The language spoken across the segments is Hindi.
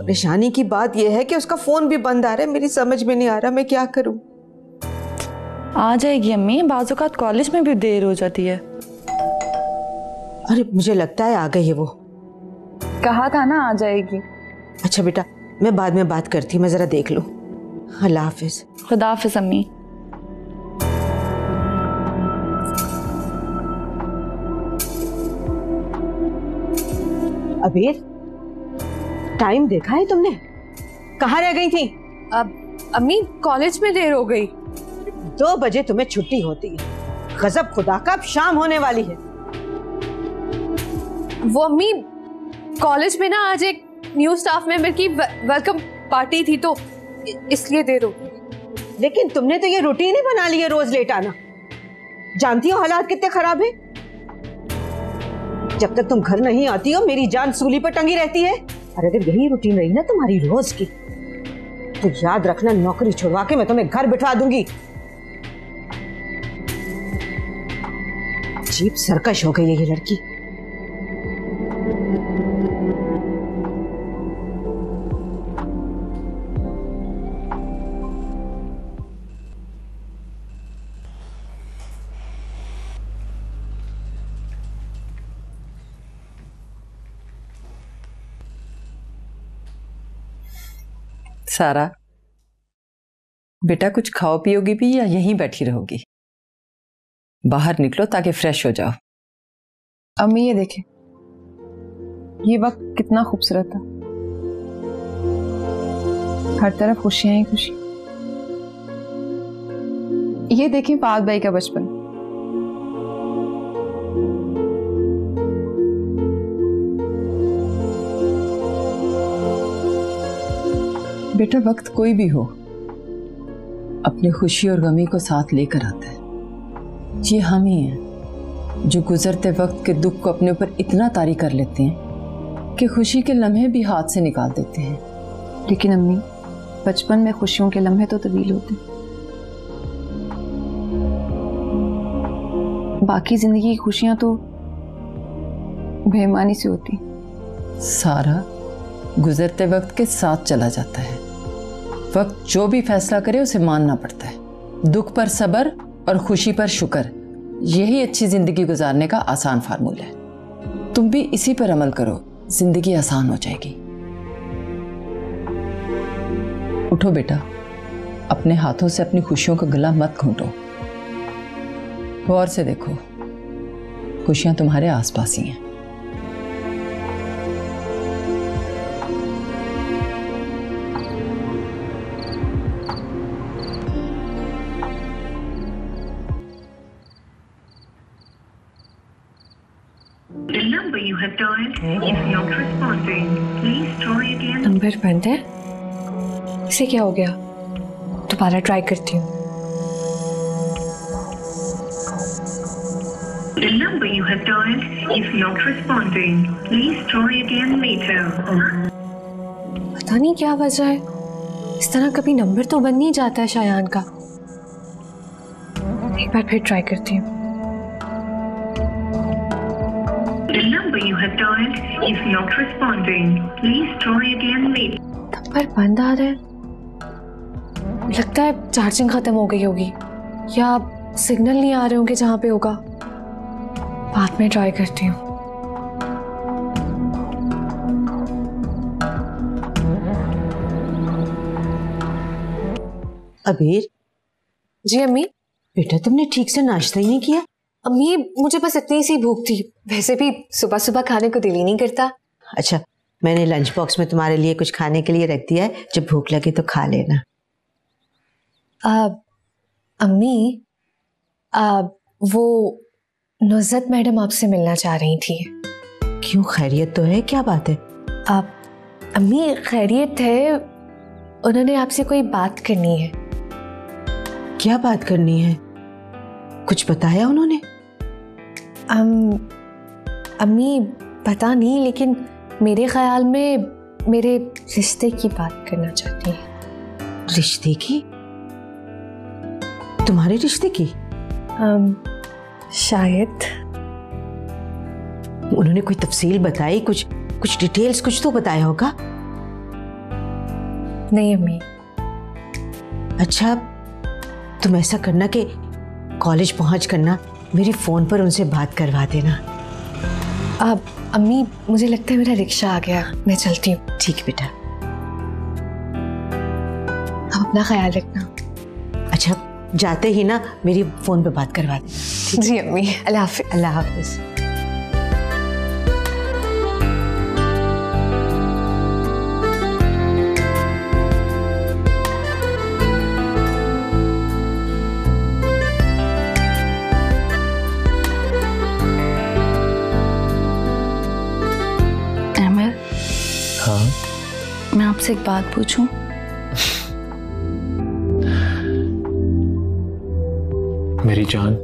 परेशानी की बात यह है कि उसका फोन भी बंद आ रहा है, मेरी समझ में नहीं आ रहा मैं क्या करूं। आ जाएगी अम्मी, बाज़ औक़ात कॉलेज में भी देर हो जाती है। अरे मुझे लगता है आ गई है वो। कहा था ना आ जाएगी। अच्छा बेटा, मैं बाद में बात करती हूँ, मैं जरा देख लूं। अल्लाह हाफिज। खुदा हाफिज अम्मी। अबीर, टाइम देखा है तुमने? कहाँ रह गई थी? अब अम्मी कॉलेज में देर हो गई। 2 बजे तुम्हें छुट्टी होती है। गजब खुदा का, अब शाम होने वाली है। वो अम्मी कॉलेज में ना आज एक न्यू स्टाफ मेंबर की वेलकम पार्टी थी तो इसलिए देर हो गई। लेकिन तुमने तो ये रूटीन ही बना ली है रोज लेट आना। जानती हो हालात कितने खराब है। जब तक तुम घर नहीं आती हो मेरी जान सूली पर टंगी रहती है। और अगर यही रूटीन रही ना तुम्हारी रोज की तो याद रखना, नौकरी छुड़वा के मैं तुम्हें घर बिठा दूंगी। अजीब सरकश हो गई है ये लड़की। सारा बेटा, कुछ खाओ पियोगी भी या यहीं बैठी रहोगी? बाहर निकलो ताकि फ्रेश हो जाओ। अम्मी ये देखें, ये वक्त कितना खूबसूरत था। हर तरफ खुशियां ही खुशी। ये देखें पाक भाई का बचपन। बेटा, वक्त कोई भी हो अपनी खुशी और गमी को साथ लेकर आता है। ये हम ही हैं जो गुजरते वक्त के दुख को अपने ऊपर इतना तारी कर लेते हैं कि खुशी के लम्हे भी हाथ से निकाल देते हैं। लेकिन अम्मी, बचपन में खुशियों के लम्हे तो तब्दील होते, बाकी जिंदगी की खुशियां तो बेईमानी से होती। सारा गुजरते वक्त के साथ चला जाता है। वक्त जो भी फैसला करे उसे मानना पड़ता है। दुख पर सब्र और खुशी पर शुक्र, यही अच्छी जिंदगी गुजारने का आसान फार्मूला है। तुम भी इसी पर अमल करो, जिंदगी आसान हो जाएगी। उठो बेटा, अपने हाथों से अपनी खुशियों का गला मत घोंटो। गौर से देखो, खुशियां तुम्हारे आसपास ही हैं। नंबर बंद है। इसे क्या हो गया? दोबारा ट्राई करती हूँ। The number you have dialed is not responding. Please try again later. पता नहीं क्या वजह है, इस तरह कभी नंबर तो बन नहीं जाता है शायान का। एक बार फिर ट्राई करती हूँ। The number you have dialed is not responding. Please try again later. Number बंद आ रहा है। लगता है चार्जिंग खत्म हो गई होगी या सिग्नल नहीं आ रहे होंगे जहाँ पे होगा। बाद में ट्राई करती हूँ। अबीर। जी अम्मी। बेटा, तुमने ठीक से नाश्ता ही नहीं किया? अम्मी, मुझे बस इतनी सी भूख थी, वैसे भी सुबह सुबह खाने को दिल ही नहीं करता। अच्छा, मैंने लंच बॉक्स में तुम्हारे लिए कुछ खाने के लिए रख दिया है, जब भूख लगे तो खा लेना। अम्मी, वो नुज़रत मैडम आपसे मिलना चाह रही थी। क्यों, खैरियत तो है? क्या बात है? अम्मी खैरियत है, उन्होंने आपसे कोई बात करनी है। क्या बात करनी है? कुछ बताया उन्होंने? अम्मी पता नहीं, लेकिन मेरे ख्याल में मेरे रिश्ते की बात करना चाहती है। रिश्ते की? तुम्हारे रिश्ते की? शायद। उन्होंने कोई तफसील बताई? कुछ डिटेल्स कुछ तो बताया होगा। नहीं अम्मी। अच्छा, तुम ऐसा करना कि कॉलेज पहुंच करना मेरी फोन पर उनसे बात करवा देना। अब अम्मी मुझे लगता है मेरा रिक्शा आ गया, मैं चलती हूँ। ठीक है बेटा। आप अपना ख्याल रखना। अच्छा, जाते ही ना मेरी फोन पे बात करवा देना। जी अम्मी, अल्लाह हाफिज। अल्लाह हाफिज। अहमद, हाँ मैं आपसे एक बात पूछूं? मेरी जान,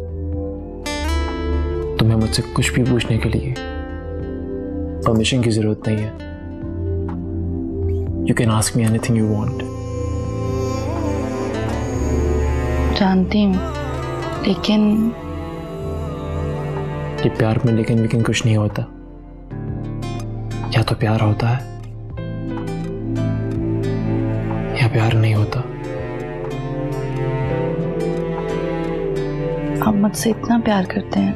तुम्हें मुझसे कुछ भी पूछने के लिए परमिशन की जरूरत नहीं है। You can ask me anything you want. जानती हूँ, लेकिन ये प्यार में लेकिन लेकिन कुछ नहीं होता। या तो प्यार होता है या प्यार नहीं होता। आप मुझसे इतना प्यार करते हैं?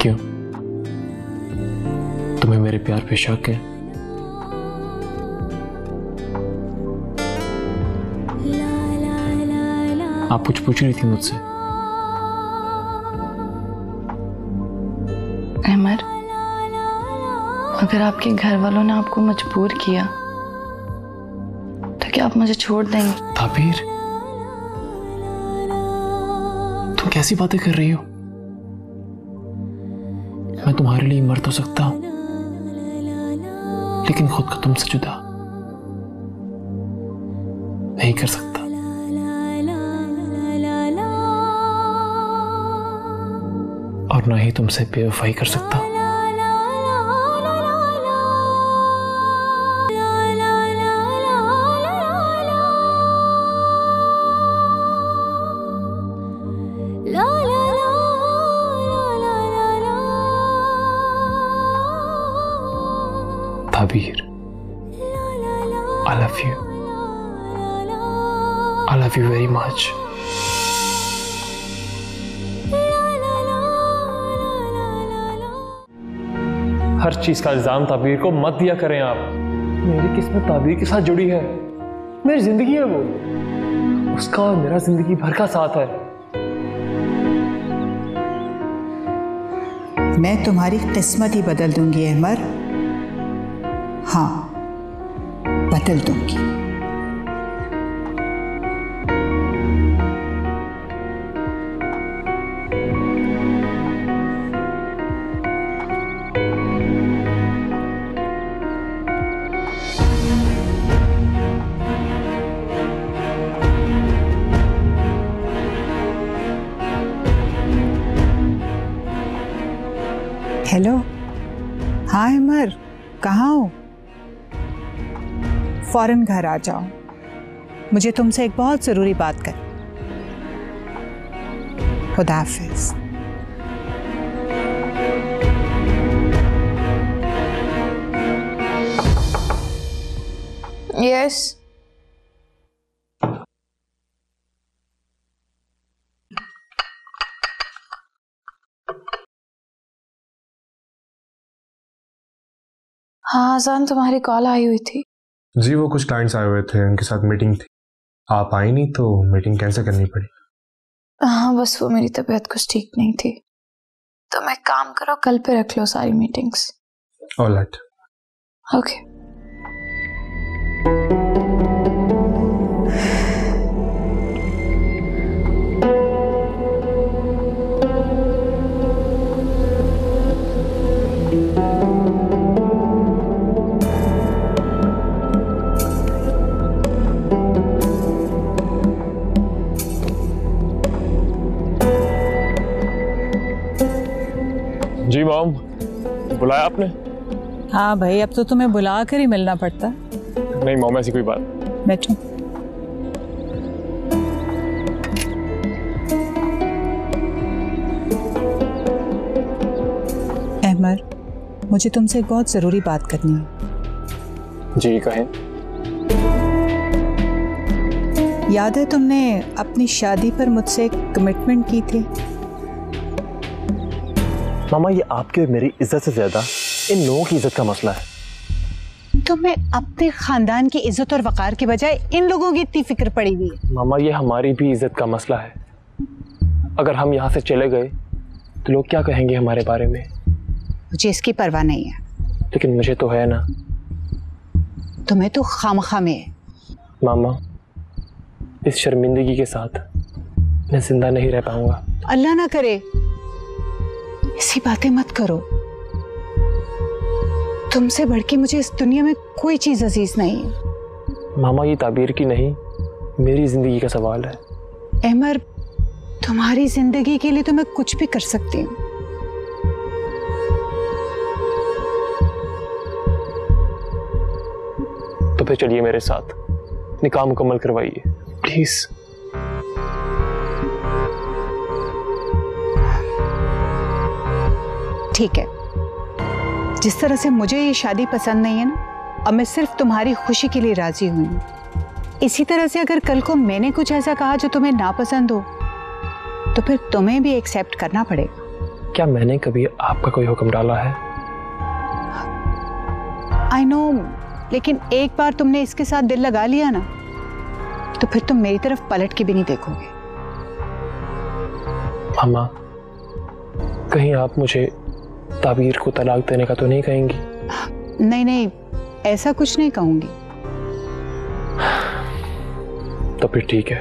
क्यों? तुम्हें मेरे प्यार पे शक है? आप कुछ पूछ रही थी मुझसे? अहमद, अगर आपके घर वालों ने आपको मजबूर किया तो क्या आप मुझे छोड़ देंगे? ताबीर, तुम कैसी बातें कर रही हो? मैं तुम्हारे लिए मर तो सकता हूं, लेकिन खुद को तुमसे जुदा नहीं कर सकता। और ना ही तुमसे बेवफाई कर सकता हूं। ताबीर, I love you. I love you very much. हर चीज का इल्जाम ताबीर को मत दिया करें आप। मेरी किस्मत ताबीर के साथ जुड़ी है, मेरी जिंदगी है वो, उसका और मेरा जिंदगी भर का साथ है। मैं तुम्हारी किस्मत ही बदल दूंगी अहमद। हाँ, बदल दूंगी। हेलो, हाँ अहमद, कहाँ हो? फौरन घर आ जाओ, मुझे तुमसे एक बहुत ज़रूरी बात करनी। खुदा हाफिज़। यस। हाँ आजान, तुम्हारी कॉल आई हुई थी। जी, वो कुछ क्लाइंट्स आए हुए थे, उनके साथ मीटिंग थी। आप आई नहीं तो मीटिंग कैंसिल करनी पड़ी। हाँ बस वो मेरी तबीयत कुछ ठीक नहीं थी, तो मैं काम करो, कल पे रख लो सारी मीटिंग्स। ऑलराइट। ओके। जी मॉम, बुलाया आपने? हाँ भाई, अब तो तुम्हें बुला कर ही मिलना पड़ता। नहीं मॉम, ऐसी कोई बात। बैठो। अहमद, मुझे तुमसे एक बहुत ज़रूरी बात करनी है। जी कहें। याद है तुमने अपनी शादी पर मुझसे कमिटमेंट की थी? मामा, ये आपकी और मेरी इज्जत से ज्यादा इन लोगों की इज्जत का मसला है। तुम्हें अपने खानदान की इज्जत और वकार के बजाय इन लोगों की इतनी फिक्र पड़ी हुई है। मामा, ये हमारी भी इज्जत का मसला है। अगर हम यहाँ से चले गए तो लोग क्या कहेंगे हमारे बारे में? मुझे इसकी परवाह नहीं है। लेकिन मुझे तो है ना। तुम्हें तो खामखा में है। मामा, इस शर्मिंदगी के साथ मैं जिंदा नहीं रह पाऊंगा। अल्लाह ना करे, ऐसी बातें मत करो। तुमसे बढ़ के मुझे इस दुनिया में कोई चीज अजीज नहीं है। मामा, ये ताबीर की नहीं, मेरी जिंदगी का सवाल है। अहमर, तुम्हारी जिंदगी के लिए तो मैं कुछ भी कर सकती हूँ। तो फिर चलिए मेरे साथ, निकाह मुकम्मल करवाइए प्लीज। ठीक है, जिस तरह से मुझे ये शादी पसंद नहीं है ना, अब मैं सिर्फ तुम्हारी खुशी के लिए राजी हुई हूँ। इसी तरह से अगर कल को मैंने कुछ ऐसा कहा जो तुम्हें नापसंद हो तो फिर तुम्हें भी एक्सेप्ट करना पड़ेगा। क्या मैंने कभी आपका कोई हुक्म डाला है? आई नो, लेकिन एक बार तुमने इसके साथ दिल लगा लिया ना तो फिर तुम मेरी तरफ पलट के भी नहीं देखोगे। मामा, कहीं आप मुझे ताबीर को तलाक देने का तो नहीं कहेंगी? नहीं नहीं, ऐसा कुछ नहीं कहूंगी। तो फिर ठीक है,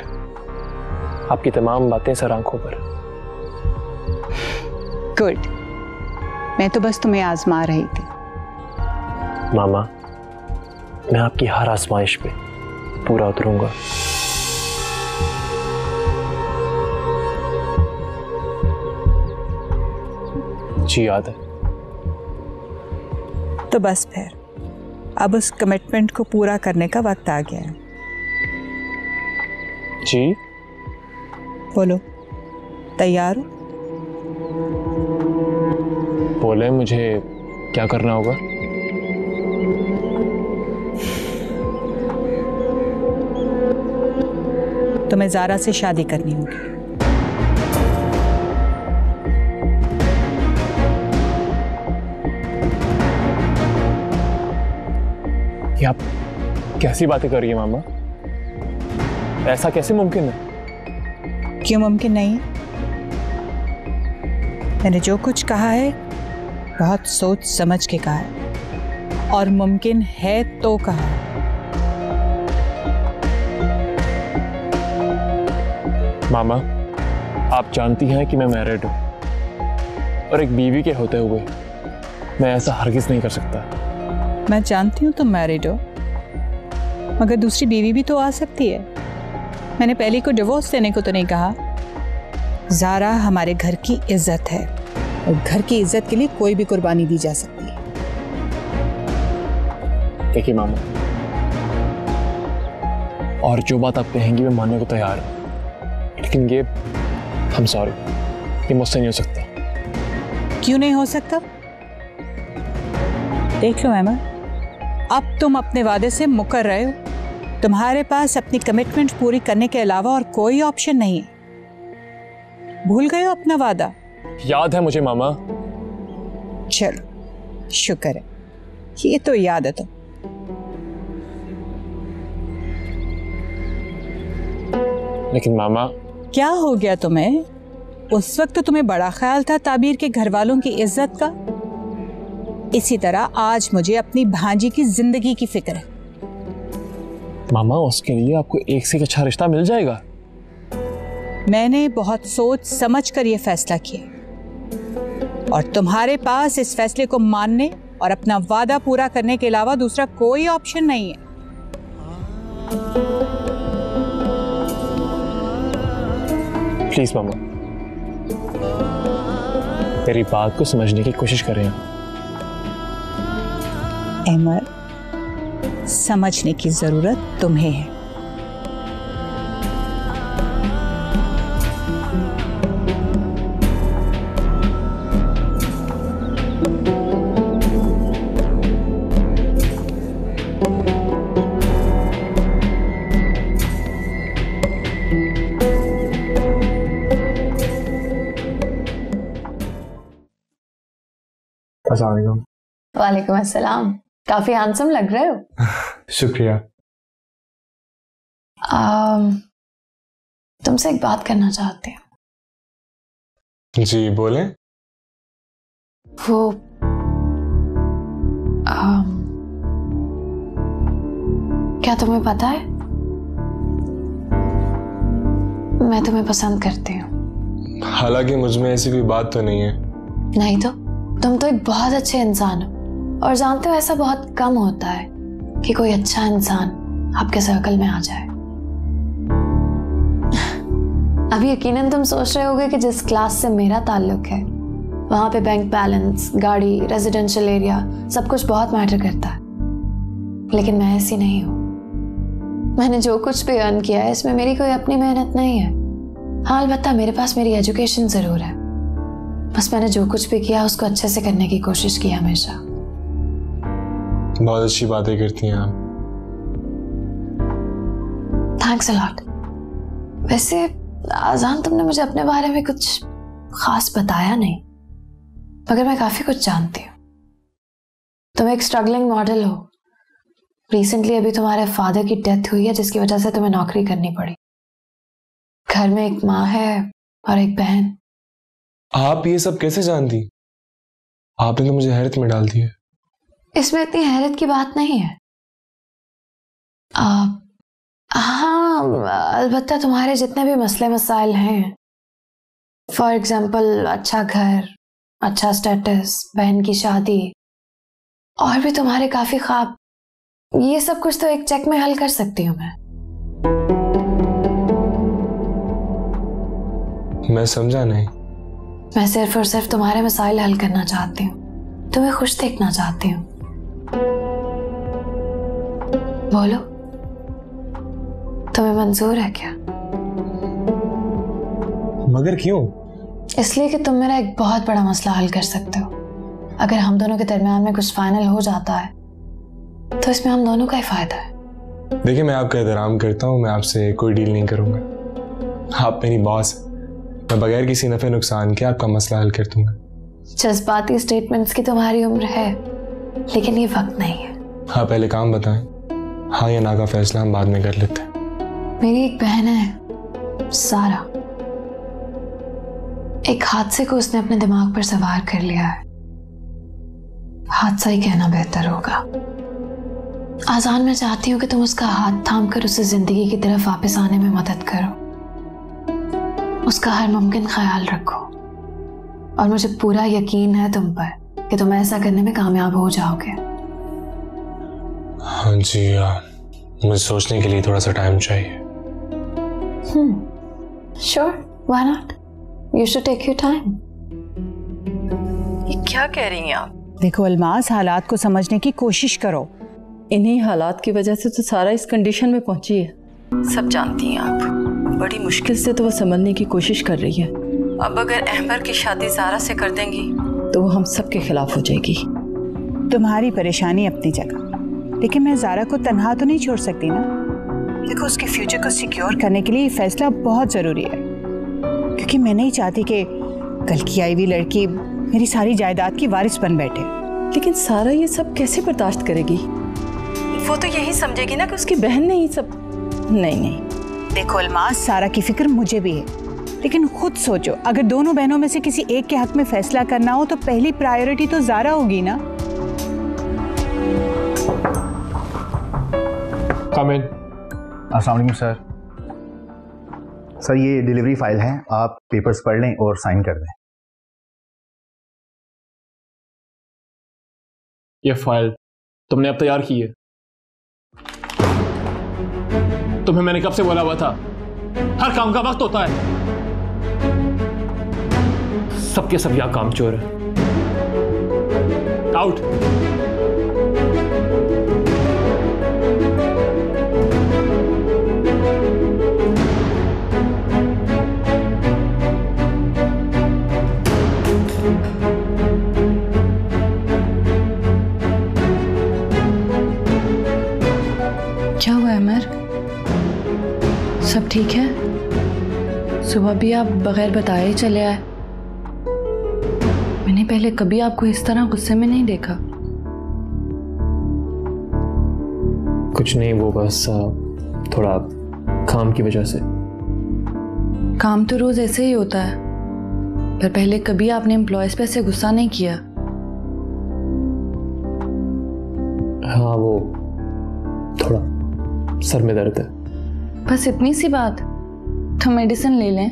आपकी तमाम बातें सर आंखों पर। गुड, मैं तो बस तुम्हें आजमा रही थी। मामा, मैं आपकी हर आजमाइश पे पूरा उतरूंगा। जी याद है। तो बस फिर अब उस कमिटमेंट को पूरा करने का वक्त आ गया है। जी बोलो, तैयार हो? बोले, मुझे क्या करना होगा? तुम्हें ज़ारा से शादी करनी होगी। ये आप कैसी बातें कर रही हैं मामा? ऐसा कैसे मुमकिन है? क्यों मुमकिन नहीं है? मैंने जो कुछ कहा है बहुत सोच समझ के कहा है, और मुमकिन है तो कहा है। मामा, आप जानती हैं कि मैं मैरिड हूं और एक बीवी के होते हुए मैं ऐसा हरगिज नहीं कर सकता। मैं जानती हूँ तुम मैरिड हो, मगर दूसरी बीवी भी तो आ सकती है। मैंने पहले को डिवोर्स देने को तो नहीं कहा। ज़ारा हमारे घर की इज्जत है और घर की इज्जत के लिए कोई भी कुर्बानी दी जा सकती है। देखिए मामा, और जो बात आप कहेंगी मैं मानने को तैयार हूं, लेकिन ये I'm सॉरी, ये मुझसे नहीं हो सकता। क्यों नहीं हो सकता? देख लो अहमद, अब तुम अपने वादे से मुकर रहे हो। तुम्हारे पास अपनी कमिटमेंट पूरी करने के अलावा और कोई ऑप्शन नहीं है। भूल गए हो अपना वादा? याद है मुझे मामा। चलो शुक्र है, ये तो याद है। तो लेकिन मामा, क्या हो गया तुम्हें? उस वक्त तो तुम्हें बड़ा ख्याल था ताबीर के घर वालों की इज्जत का। इसी तरह आज मुझे अपनी भांजी की जिंदगी की फिक्र है। मामा, उसके लिए आपको एक से एक अच्छा रिश्ता मिल जाएगा। मैंने बहुत सोच समझ कर यह फैसला किया और तुम्हारे पास इस फैसले को मानने और अपना वादा पूरा करने के अलावा दूसरा कोई ऑप्शन नहीं है। प्लीज मामा, मेरी बात को समझने की कोशिश करें। अहमद, समझने की जरूरत तुम्हें है। अस्सलाम वालेकुम। वालेकुम अस्सलाम। काफी हैंडसम लग रहे हो। शुक्रिया। तुमसे एक बात करना चाहती हूँ। जी बोलें। वो क्या तुम्हें पता है मैं तुम्हें पसंद करती हूँ? हालांकि मुझ में ऐसी कोई बात तो नहीं है। नहीं तो तुम तो एक बहुत अच्छे इंसान हो और जानते हो ऐसा बहुत कम होता है कि कोई अच्छा इंसान आपके सर्कल में आ जाए। अभी यकीनन तुम सोच रहे होगे कि जिस क्लास से मेरा ताल्लुक है वहां पे बैंक बैलेंस, गाड़ी, रेजिडेंशियल एरिया सब कुछ बहुत मैटर करता है, लेकिन मैं ऐसी नहीं हूं। मैंने जो कुछ भी अर्न किया है इसमें मेरी कोई अपनी मेहनत नहीं है। हाँ, अलबत्ता मेरे पास मेरी एजुकेशन जरूर है, बस मैंने जो कुछ भी किया उसको अच्छे से करने की कोशिश की हमेशा। बहुत अच्छी बातें करती हैं आप। Thanks a lot. वैसे आजान, तुमने मुझे अपने बारे में कुछ खास बताया नहीं, मगर मैं काफी कुछ जानती हूँ। तुम एक स्ट्रगलिंग मॉडल हो। रिसेंटली अभी तुम्हारे फादर की डेथ हुई है जिसकी वजह से तुम्हें नौकरी करनी पड़ी। घर में एक माँ है और एक बहन। आप ये सब कैसे जानती? आपने तो मुझे हैरत में डाल दिया। इसमें इतनी हैरत की बात नहीं है। हाँ, अलबत्ता तुम्हारे जितने भी मसले मसाइल हैं, फॉर एग्जाम्पल अच्छा घर, अच्छा स्टेटस, बहन की शादी और भी तुम्हारे काफी ख्वाब, ये सब कुछ तो एक चेक में हल कर सकती हूँ मैं समझा नहीं। मैं सिर्फ और सिर्फ तुम्हारे मसाइल हल करना चाहती हूँ, तुम्हें खुश देखना चाहती हूँ। बोलो, तुम्हें मंजूर है क्या? मगर क्यों? इसलिए कि तुम मेरा एक बहुत बड़ा मसला हल कर सकते हो। अगर हम दोनों के दरमियान में कुछ फाइनल हो जाता है तो इसमें हम दोनों का ही फायदा है। देखिए, मैं आपका एहतराम करता हूँ, मैं आपसे कोई डील नहीं करूंगा। आप मेरी बॉस, मैं बगैर किसी नफे नुकसान के आपका मसला हल कर दूंगा। जज्बाती स्टेटमेंट्स की तुम्हारी उम्र है, लेकिन ये वक्त नहीं है। हाँ, पहले काम बताएं। हाँ या ना का फैसला हम बाद में कर लेते हैं। मेरी एक बहन है सारा, एक हादसे को उसने अपने दिमाग पर सवार कर लिया है। हादसा ही कहना बेहतर होगा। आजान, मैं चाहती हूँ कि तुम उसका हाथ थामकर उसे जिंदगी की तरफ वापस आने में मदद करो, उसका हर मुमकिन ख्याल रखो, और मुझे पूरा यकीन है तुम पर कि तुम ऐसा करने में कामयाब हो जाओगे। हाँ जी, मुझे सोचने के लिए थोड़ा सा टाइम चाहिए। Sure, why not? You should take your time. ये क्या कह रही हैं आप? देखो अलमास, हालात को समझने की कोशिश करो। इन्हीं हालात की वजह से तो सारा इस कंडीशन में पहुंची है। सब जानती हैं आप, बड़ी मुश्किल से तो वो समझने की कोशिश कर रही है। अब अगर अहमर की शादी ज़ारा से कर देंगी तो वो हम सब के खिलाफ हो जाएगी। तुम्हारी परेशानी अपनी जगह, लेकिन मैं ज़ारा को तन्हा तो नहीं छोड़ सकती ना। देखो, उसके फ्यूचर को सिक्योर करने के लिए ये फैसला बहुत ज़रूरी है, क्योंकि मैं नहीं चाहती कि कल की आई हुई लड़की मेरी सारी जायदाद की वारिस बन बैठे। लेकिन सारा ये सब कैसे बर्दाश्त करेगी? वो तो यही समझेगी ना कि उसकी बहन ने ही सब। नहीं। देखो अलमास, सारा की फिक्र मुझे भी है, लेकिन खुद सोचो, अगर दोनों बहनों में से किसी एक के हक में फैसला करना हो तो पहली प्रायोरिटी तो ज़ारा होगी ना। कम इन। अस्सलाम वालेकुम सर। सर, ये डिलीवरी फाइल है, आप पेपर्स पढ़ लें और साइन कर दें। ये फाइल तुमने अब तैयार की है? तुम्हें मैंने कब से बोला हुआ था, हर काम का वक्त होता है। सबके सब यहां काम चोर है। आउट। क्या हुआ अमर? सब ठीक है? सुबह भी आप बगैर बताए ही चले आए। मैंने पहले कभी आपको इस तरह गुस्से में नहीं देखा। कुछ नहीं, वो बस थोड़ा काम की वजह से। काम तो रोज ऐसे ही होता है, पर पहले कभी आपने एम्प्लॉयज पे ऐसे गुस्सा नहीं किया। हाँ, वो थोड़ा सर में दर्द है। बस इतनी सी बात, तो मेडिसिन ले लें,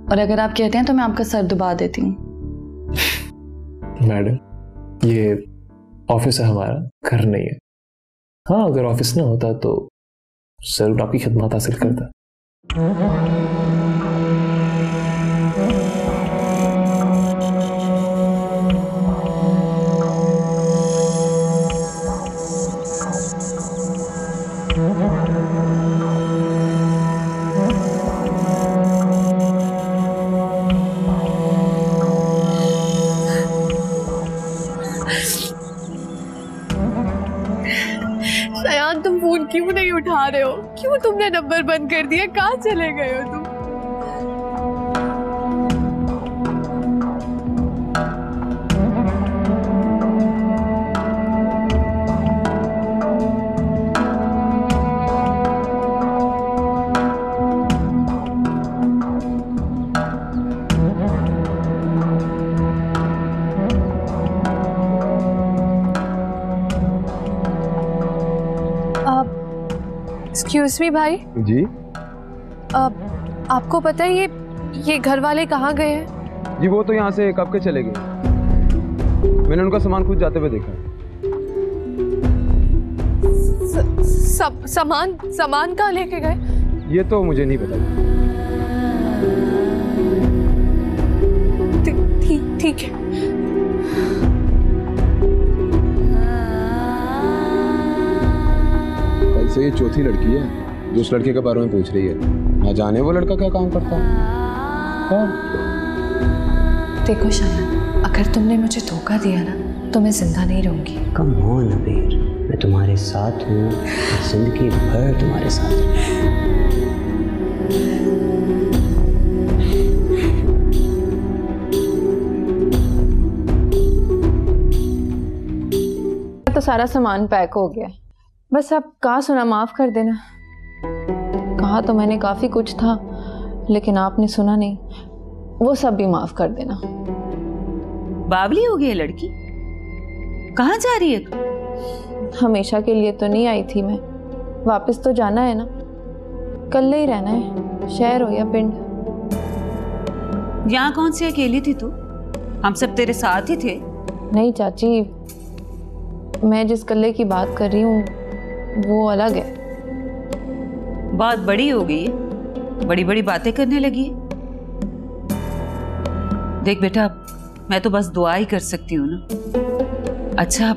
और अगर आप कहते हैं तो मैं आपका सर दुबा देती हूँ। मैडम, ये ऑफिस है हमारा, घर नहीं है। हाँ, अगर ऑफिस ना होता तो जरूर आपकी खिदमत हासिल करता। सयान, तुम फोन क्यों नहीं उठा रहे हो? क्यों तुमने नंबर बंद कर दिया? कहाँ चले गए हो तुम? एक्सक्यूज मी भाई जी। आपको पता है ये घर वाले कहाँ गए हैं? जी वो तो यहाँ से कब के चले गए, मैंने उनका सामान खुद जाते हुए देखा। सामान कहाँ लेके गए? ये तो मुझे नहीं पता। ठीक है। कल से ये चौथी लड़की है जो उस लड़के के बारे में पूछ रही है, ना जाने वो लड़का क्या काम करता है। देखो शायद, अगर तुमने मुझे धोखा दिया ना तो मैं जिंदा नहीं रहूंगी। कम ऑन अबीर, मैं तुम्हारे साथ हूँ, जिंदगी भर तुम्हारे साथ हूँ। तो सारा सामान पैक हो गया, बस अब कहा सुना माफ कर देना। कहा तो मैंने काफी कुछ था, लेकिन आपने सुना नहीं, वो सब भी माफ कर देना। बावली हो गई है लड़की, कहाँ जा रही है? हमेशा के लिए तो नहीं आई थी मैं, वापस तो जाना है ना, कल ही रहना है, शहर हो या पिंड। यहाँ कौन सी अकेली थी तू? हम सब तेरे साथ ही थे। नहीं चाची, मैं जिस कल्ले की बात कर रही हूँ वो अलग है। बात बड़ी हो गई है, बड़ी बड़ी बातें करने लगी है। देख बेटा, मैं तो बस दुआ ही कर सकती हूँ ना। अच्छा,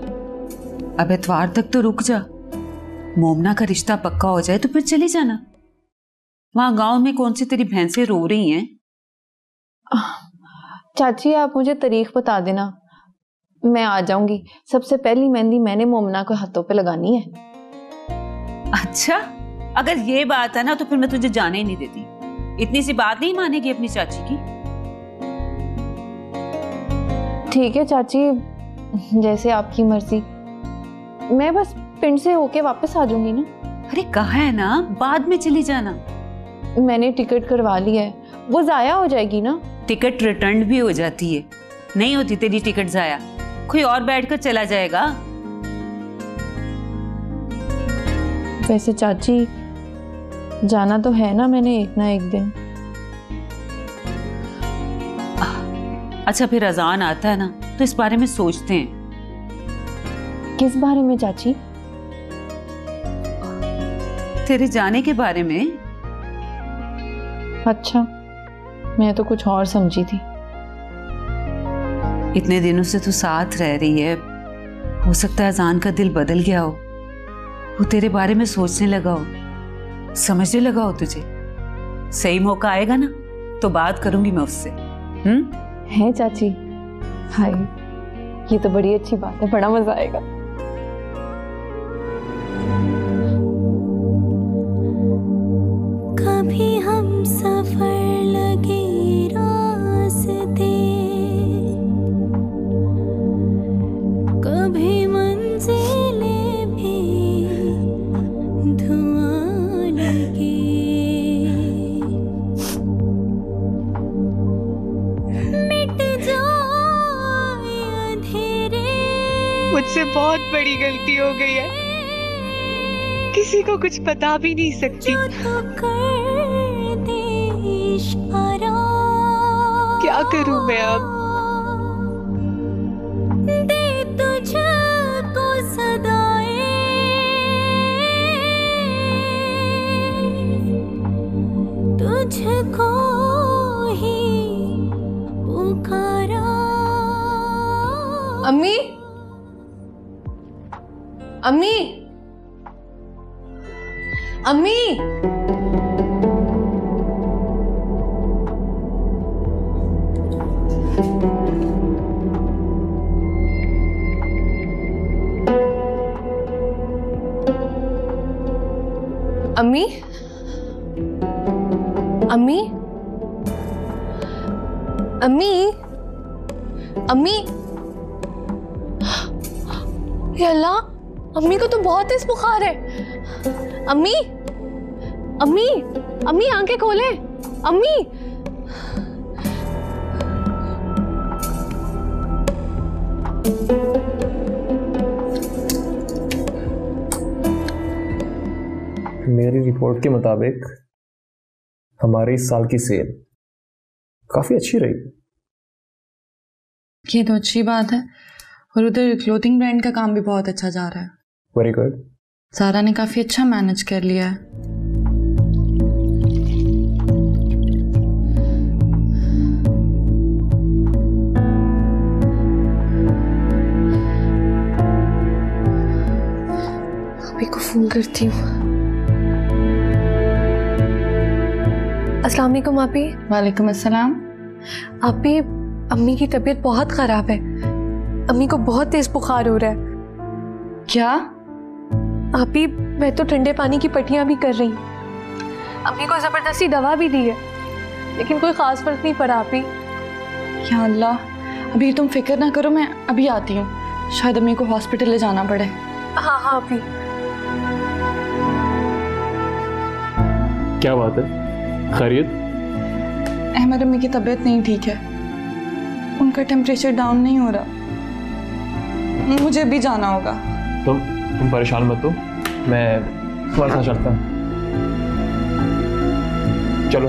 अब इतवार तक तो रुक जा, मोमना का रिश्ता पक्का हो जाए तो फिर चली जाना। वहां गांव में कौन सी तेरी भैंसें रो रही हैं? चाची आप मुझे तारीख बता देना, मैं आ जाऊंगी। सबसे पहली मेहंदी मैंने मोमना को हाथों पे लगानी है। अच्छा, अगर ये बात है ना तो फिर मैं तुझे जाने ही नहीं देती। इतनी सी बात नहीं मानेगी अपनी चाची की? ठीक है चाची, जैसे आपकी मर्जी। मैं बस पिंड से होके वापस आ जाऊंगी ना। अरे कहा है ना, बाद में चली जाना। मैंने टिकट करवा ली है, वो जाया हो जाएगी ना। टिकट रिटर्न भी हो जाती है, नहीं होती तेरी टिकट जाया, कोई और बैठकर चला जाएगा। वैसे चाची जाना तो है ना मैंने एक ना एक दिन। अच्छा, फिर अजान आता है ना तो इस बारे में सोचते हैं। किस बारे में चाची? तेरे जाने के बारे में। अच्छा, मैं तो कुछ और समझी थी। इतने दिनों से तू साथ रह रही है, हो सकता है अजान का दिल बदल गया हो, वो तेरे बारे में सोचने लगा हो, समझने लगा हो तुझे। सही मौका आएगा ना तो बात करूंगी मैं उससे। है चाची? हाय, ये तो बड़ी अच्छी बात है, बड़ा मजा आएगा। कभी हम सफर लगे रास्ते, मुझसे बहुत बड़ी गलती हो गई है, किसी को कुछ बता भी नहीं सकती। क्या करूं मैं अब? तुझको ही पुकारा। अम्मी, अम्मी, अम्मी, अम्मी, अम्मी, अम्मी, अम्मी, ये अल्लाह, अम्मी को तो बहुत तेज बुखार है। अम्मी, अम्मी, अम्मी आंखें खोले। अम्मी, मेरी रिपोर्ट के मुताबिक हमारे इस साल की सेल काफी अच्छी रही। ये तो अच्छी बात है। और उधर क्लोथिंग ब्रांड का काम भी बहुत अच्छा जा रहा है। Very good. सारा ने काफी अच्छा मैनेज कर लिया है। अभी को फोन करती हूँ। अस्सलाम वालेकुम आपी। वालेकुम अस्सलाम। आपी, अम्मी की तबीयत बहुत खराब है। अम्मी को बहुत तेज बुखार हो रहा है। क्या? आपी, मैं तो ठंडे पानी की पट्टियां भी कर रही। अम्मी को जबरदस्ती दवा भी दी है, लेकिन कोई खास फर्क नहीं पड़ा। आपी, या अल्लाह, अभी तुम फिक्र ना करो, मैं अभी आती हूँ। शायद अम्मी को हॉस्पिटल ले जाना पड़े। हाँ हाँ आपी। क्या बात है, खैरियत? अहमद, अम्मी की तबीयत नहीं ठीक है। उनका टेम्परेचर डाउन नहीं हो रहा। मुझे भी जाना होगा। तुम परेशान मत हो, मैं तुम्हारे साथ चलता हूँ। चलो।